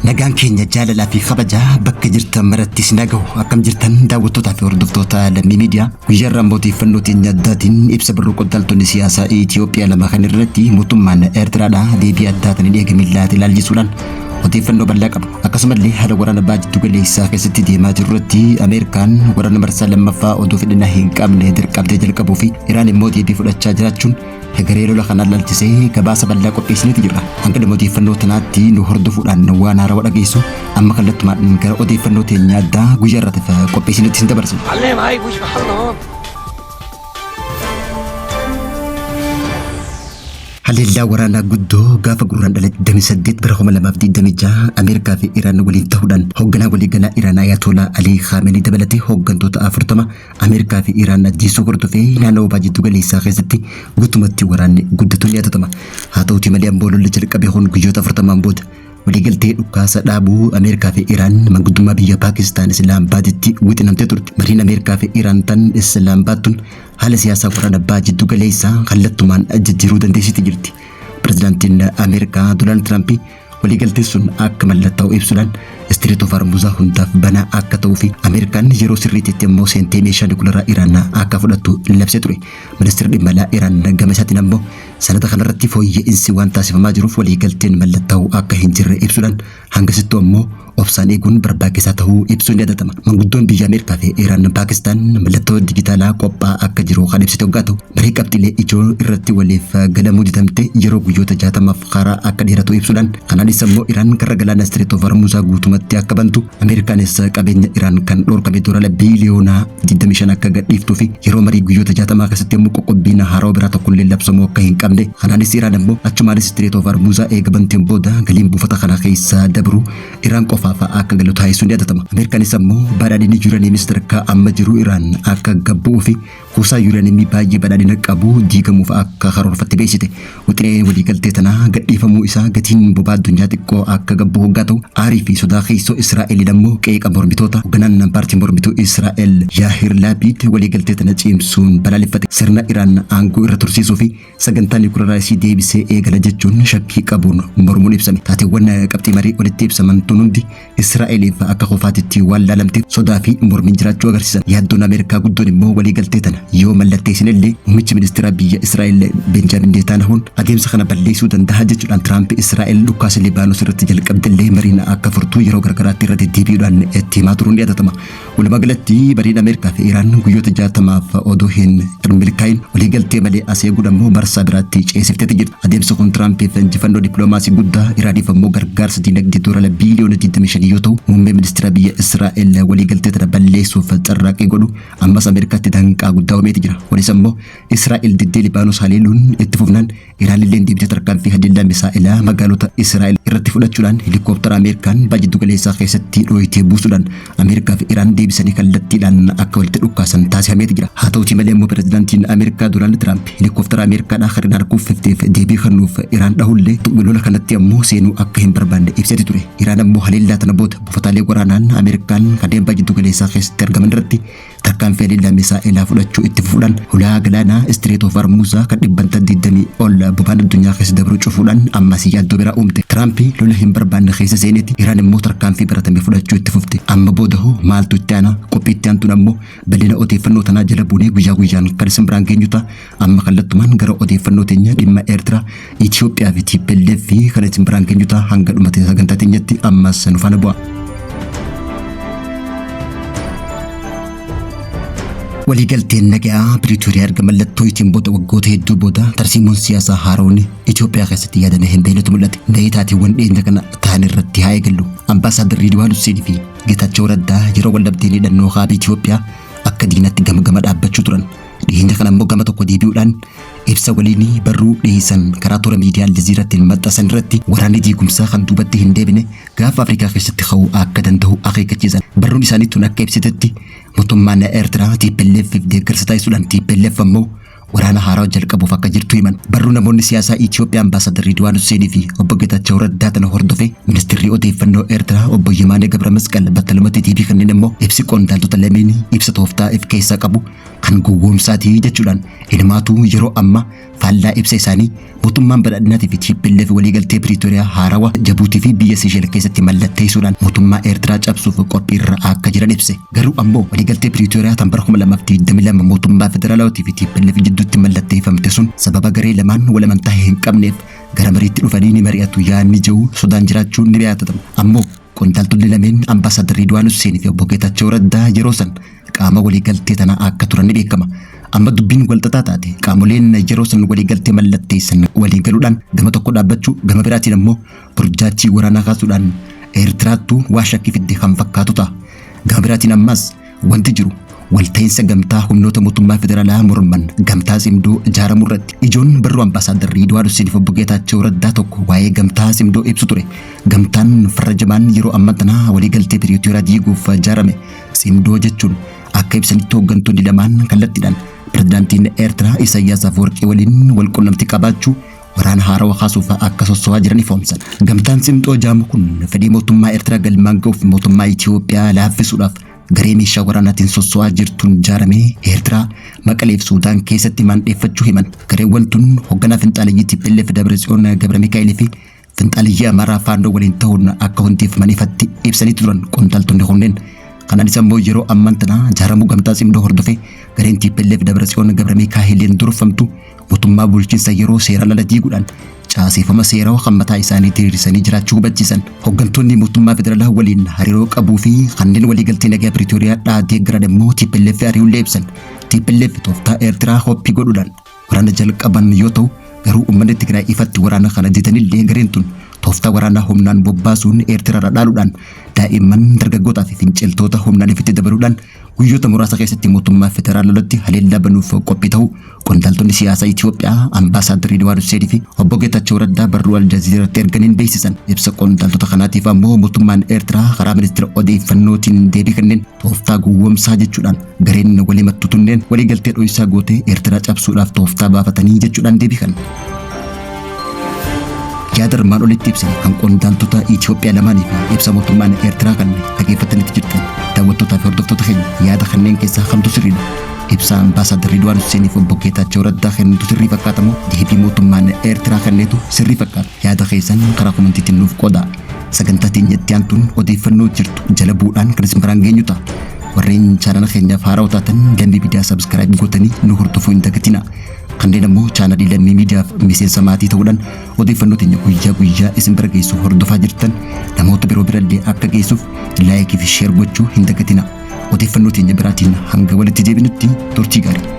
nagaan keenya jaalalaa fi kabajaa bakka jirtan maratti isin dhaga'u akkam jirtan daawwattootaa fi hordoftoota lammii miidiyaa guyyaarraa mootiifannootiin addaatiin ibsa barruu qondaaltonni siyaasaa Itoophiyaa lama kan irratti mootummaan Eertiraadhaa deebii addaatiin eegamillaa ilaalchisuudhaan odeeffannoo bal'aa qabu. Akkasumallee haala waraana baajjattuu galeessaa keessatti deemaa jiru irratti Ameerikaan waraana marsaa lammaffaa odoo fedhannaa hin qabne dirqamtee jalqabuu fi Iraan immoo deebii fudhachaa jiraachuun garee lola kanaan laalchisee gabaasa bal'aa qopheessiniiti jirra. Hanga dhimma odeeffannoo tanaatti nu hordofuudhaan waan haarawaa dhageessu amma kallattumaan gara odeeffannoo teenya addaa guyyaa irratti qopheessinitti isin dabarsina. Haleellaa waraanaa guddoo gaafa gurraandhala 28 bara 2026 Ameerikaa fi Iraan waliin ta'uudhaan hoogganaa waliigalaa Iraan Ayatollah Ali Khamenei dabalatee hooggantoota 40 Ameerikaa fi Iraan ajjeesuu hordofee naannoo baajjattuu galeessaa keessatti guutumatti waraanni guddatuun yaadatama. Haa ta'uutii malee ammoo lolli jalqabee kun guyyoota 40 booda waliigaltee dhukaasa dhaabuu Ameerikaa fi Iraan manguddummaa biyya Paakistaan Islaamabaaditti wixinamtee turte. Mariin Ameerikaa fi Iraan tan Islaamabaadtuun haala siyaasaa waraana baajjattuu galeessaa kallattumaan jijjiiruu dandeessiti jirti. Pireezidaantiin Ameerikaa Doonaald Tiraamp waliigaltee sun akka mallattaa'u ibsuudhaan Istiriit of Hormuuzaa hundaaf banaa akka ta'uu fi Ameerikaan yeroo sirriitti immoo seentee meeshaa nukleeraa Iraan akka fudhattu labsee ture. Ministeerri dhimma alaa Iraan gama isaatiin ammoo sanada kanarratti fooyya'insi waan taasifamaa jiruuf waliigalteen mallattaa'u akka hin jirre ibsuudhaan hangasittuu ammoo obsaan eeguun barbaachisaa ta'uu ibsuun yaadatama. Manguddoon biyya Ameerikaa fi Iraan Paakistaan mallattoo dijitaalaa qophaa akka jiru kan ibsite hoggaa ta'u marii qabxiilee ijoo irratti waliif galamuu didamte yeroo guyyoota 60 karaa akka dheeratu ibsuudhaan kanaanis ammoo Iraan karra galaana Istiriit of Hormuuzaa guutumatti akka bantu Ameerikaanis qabeenya Iraan kan dhorkame doolaara biiliyoona 25 akka gadhiiftuu fi yeroo marii guyyoota 60 keessatti ammoo qoqqobbiin haaraa biraa tokkollee labsamuu akka hin qabne kanaanis Iraan ammoo achumaanis Istiriit of Hormuuzaa eega banteen booda galiin buufata kana keessa dabru Iraan qofa akka galu taasisuun yaadatama. Ameerikaanis ammoo badhaadhinni yuuraaniyeemii sadarkaa amma jiru Iraan akka gabbu'uu fi kuusaa yuuraaniyeemii baay'ee badhaadhina qabu diigamuuf akka karoorfatte beeksite. Wixinee waliigaltee tanaa gadhiifamuu isaa gatiin boba'aa addunyaa xiqqoo akka gabbu hoggaa ta'u aarii fi sodaa keessoo Israa'eliin ammoo qeeqa mormitoota hoogganaan paartii mormituu Israa'el Yaahir Laapiid waliigaltee tana cimsuun balaaleffate. Sirna Iraan aangoo irra tursiisuu fi sagantaa nukleeraa isii deebisee eegala jechuun shakkii qabuun mormuun ibsame. Taateewwan qabxii marii walitti ibsaman tun hundi Israa'eliif akka qofaatitti waan laalamteef sodaa fi mormiin jiraachuu agarsiisan. Yaaddoon Ameerikaa guddoon immoo waliigaltee tana yoo mallatteessinillee muummichi ministeera biyya Israa'el Benjaamin Netanyahuun adeemsa kana balleessuu danda'a jechuudhaan Tiraamp Israa'el dhukaasa Libaanos irratti jalqabdillee mariin akka furtuu yeroo gargaraatti irra deddeebi'uudhaan itti himaa turuun yaadatama. Walumaa galatti mariin Ameerikaa fi Iraan guyyoota 60 odoo hin milkaa'in waliigaltee malee aseeguun ammoo marsaa biraatti ceesifteeti jirti. Adeemsi kun Tiraampiif injifannoo dippiloomaasii guddaa Iraaniif ammoo gargaarsa dinagdee doolaara biiliyoona 25 yoo ta'u muummee ministeera biyya Israa'el waliigaltee tana balleessuuf carraaqqii godhu ammas Ameerikaatti danqaa guddaa uumeeti jira. Kunis ammoo Israa'el diddee Libaanos haleeluun itti fufnaan Iraan illee deebitee tarkaanfii haleellaa misaa'ilaa magaalota Israa'el irratti fudhachuudhaan helikooftara Ameerikaan baajjattuu galeessaa keessatti dhooyitee buusuudhaan Ameerikaa fi Iraan deebisanii kallattiidhaan akka walitti dhukaasan taasifameeti jira. Haa ta'uutii malee immoo pireezidaantiin Ameerikaa Doonaald Tiraamp helikooftara Ameerikaadhaa kan harkuuffatteef deebii kennuuf Iraan dhahullee lola kanatti ammoo seenuu akka hin barbaanne ibseeti ture. Iraan ammoo haleellaa tana booda buufataalee waraanaan Ameerikaan kanneen baajjattuu galeessaa keessatti argaman irratti tarkaanfii haleellaa misaa'ilaa fudhachuu itti fufuudhaan hulaa galaanaa Istiriit of Hormuuzaa kan dhibbanta 20 ol boba'aan addunyaa keessa dabru cufuudhaan ammas yaaddoo biraa uumte. Tiraamp lola hin barbaanne keessa seeneeti Iraan immoo tarkaanfii baratame fudhachuu itti fufte. Amma booda hoo maaltu itti aana qophii itti aantuun ammoo bal'ina odeeffannoo tanaa jala buunee guyyaa guyyaan kan isin biraan geenyu ta'a. Amma kallattumaan gara odeeffannoo teenya dhimma Eertiraa, Itoophiyaa fi TPLF fi kan isin biraan geenyu ta'a hanga dhumate sagantaa teenyatti ammas nu faana bu'a. waliigalteen nagaa Piriitooriyaa erga mallattoo ittiin booda waggoota hedduu booda tarsiimoon siyaasaa haaroon Itoophiyaa keessatti yaadame hin beeknetu mul'ate. Gahee taatiiwwan dhiyeenya kana ta'an irratti haa eegallu. Ambaasaaddarri Ridwaan Husseen fi Geetaachoo Raddaa yeroo waldhabdeen hidhannoo kaaba Itoophiyaa akka diinatti gama dhaabbachuu turan. Dhiyeenya kana immoo gama tokko deebi'uudhaan ibsa waliin barruu dhiyeessan karaa toora miidiyaa Aljaziiraatti maxxansan irratti waraanni diigumsaa kan duubatti hin deebine gaafa Afrikaa keessatti ka'uu akka danda'u akeekkachiisan. Barruun isaanii tun akka ibsitetti mootummaan Eertiraa TPLF deeggarsa taasisuudhaan TPLF ammoo waraana haaraa jalqabuuf akka jirtu himan. Barruu namoonni siyaasaa Itoophiyaa Ambaasaadar Ridwaan Husseenii fi obbo Geetaachoo Raddaa tana hordofe ministeerri odeeffannoo Eertiraa obbo Yimaanee Gabra Masqal battalumatti TV kanneen immoo ibsi qondaaltota lameen ibsa tooftaa if keessaa qabu kan gowwoomsaatii jechuudhaan ilmaatu yeroo amma faallaa ibsa isaanii mootummaan badhaadhinaatii fi TPLF waliigaltee Piriitooriyaa haarawaa Jabuutii fi biyya Siisheel keessatti mallatteessuudhaan mootummaa Eertiraa cabsuuf qophiirra akka jiran ibse. Garuu ammoo waliigaltee Piriitooriyaa tan bara 2022 mootummaa federaalawaatii fi TPLF jidduutti mallatteeffamte sun sababa garee lamaan wal amantaa hin qabneef gara mariitti dhufanii ni mari'atu yaadni jiru sodaan jiraachuun ni beekama. Ammoo qondaaltonni lameen Ambaasaadar Ridwaan Husseenii fi obbo Geetaachoo Raddaa yeroo san qaama waliigaltee tanaa akka turan ni beekama. Amma dubbiin walxaxaa taate qaamoleen yeroo san waliigaltee mallatteessan waliin galuudhaan gama tokko dhaabbachuu gama biraatiin ammoo burjaachii waraanaa kaasuudhaan Eertiraattu waa shakkii fidde kan fakkaatu ta'a. Gama biraatiin ammas wanti jiru walta'iinsa gamtaa humnoota mootummaa federaalaa morman gamtaa simdoo ijaaramuu irratti ijoon barruu Ambaasaadar Ridwaan Husseenii fi obbo Geetaachoo Raddaa tokko waa'ee gamtaa simdoo ibsu ture. Gamtaan farrajamaan yeroo ammaa tana waliigaltee Piriitooriyaa diiguuf ijaarame simdoo jechuun akka ibsanitti hooggantoonni lamaan kallattiidhaan pirezidaantiin Eertiraa Isaayyaas Afwerqii waliin wal quunnamtii qabaachuu waraana haarawaa kaasuuf akka sossoo'aa jiran ifoomsan. Gamtaan simdoo jaamu kun fedhii mootummaa Eertiraa galmaan ga'uuf mootummaa Itoophiyaa laaffisuudhaaf garee meeshaa waraanaatiin sossoo'aa jirtuun ijaaramee Eertiraa Maqaleef Suudaan keessatti maandheeffachuu himan. Gareewwan tun hoogganaa finxaaleyyii TPLF Dabratsiyoon Gabra Mikaa'el fi finxaaleyyii Amaaraa Faannoo waliin ta'uun akka hundeeffaman ifatti ibsanii turan qondaaltonni kunneen. Kanaanis ammoo yeroo ammaa tana ijaaramuu gamtaa simdoo hordofee gareen TPLF Dabratsiyoon Gabra Mikaa'eliin durfamtu mootummaa bulchiinsa yeroo seera lala diiguudhaan caaseffama seeraa kan mataa isaanii diriirsanii jiraachuu hubachiisan. Hooggantoonni mootummaa federaalaa waliin hariiroo qabuu fi kanneen waliigaltee nagaa Piriitooriyaa dhaadee gara immoo TPLF hariiruullee ibsan. TPLF tooftaa Eertiraa hoppii godhuudhaan waraana jalqaban yoo ta'u garuu uummanni Tigraay ifatti waraana kana didanillee gareen tun tooftaa waraanaa humnaan bobbaasuun Eertiraarra dhaaluudhaan daa'imman dargaggootaa fi finciltoota humnaan ifitti dabaluudhaan guyyoota muraasa keessatti mootummaa federaalaalatti haleellaa banuuf qophii ta'uu qondaaltonni siyaasaa Itoophiyaa Ambaasaadar Ridwaan Husseenii fi obbo Geetaachoo Raddaa barruu Aljaziiraatti erganiin beeksisan. Ibsa qondaaltota kanaatiif ammoo mootummaan Eertiraa karaa ministeera odeeffannootiin deebii kenneen tooftaa gowwoomsaa jechuudhaan gareen waliimattu tunneen waliigaltee dho'isaa gootee Eertiraa cabsuudhaaf tooftaa baafatanii jechuudhaan deebii kennan. Yaada armaan olitti ibsine kan qondaaltota Itoophiyaa lamaanii fi ibsa mootummaan Eertiraa kan dhaggeeffatanitti jirtan daawwattootaa fi hordoftoota keenya yaada kanneen keessaa kamtu sirriidha? Ibsa Ambaasaadar Ridwaan Husseenii fi obbo Geetaachoo Raddaa kennitu sirrii fakkaatamoo deebii mootummaan Eertiraa kennitu sirrii fakkaata? Yaada keessan karaa koomentiitiin nuuf qoodaa. Sagantaa teenyatti aantuun odeeffannoo jirtu jala bu'uudhaan kan isin biraan geenyu ta'a. Warreen chaanala keenyaaf haaraa taatan dambii miidiyaa sabskiraayib gootanii nu hordofuu hin dagatinaa. Kanneen ammoo chaanalii lammii miidiyaaf miseensa maatii ta'uudhaan odeeffannoo teenya guyyaa guyyaa isin bira geessu hordofaa jirtan namoota biroo birallee akka geessuuf laayikii fi sheer gochuu hin dagatinaa. Odeeffannoo teenya biraatiin hanga walitti deebinutti turtii gaarii.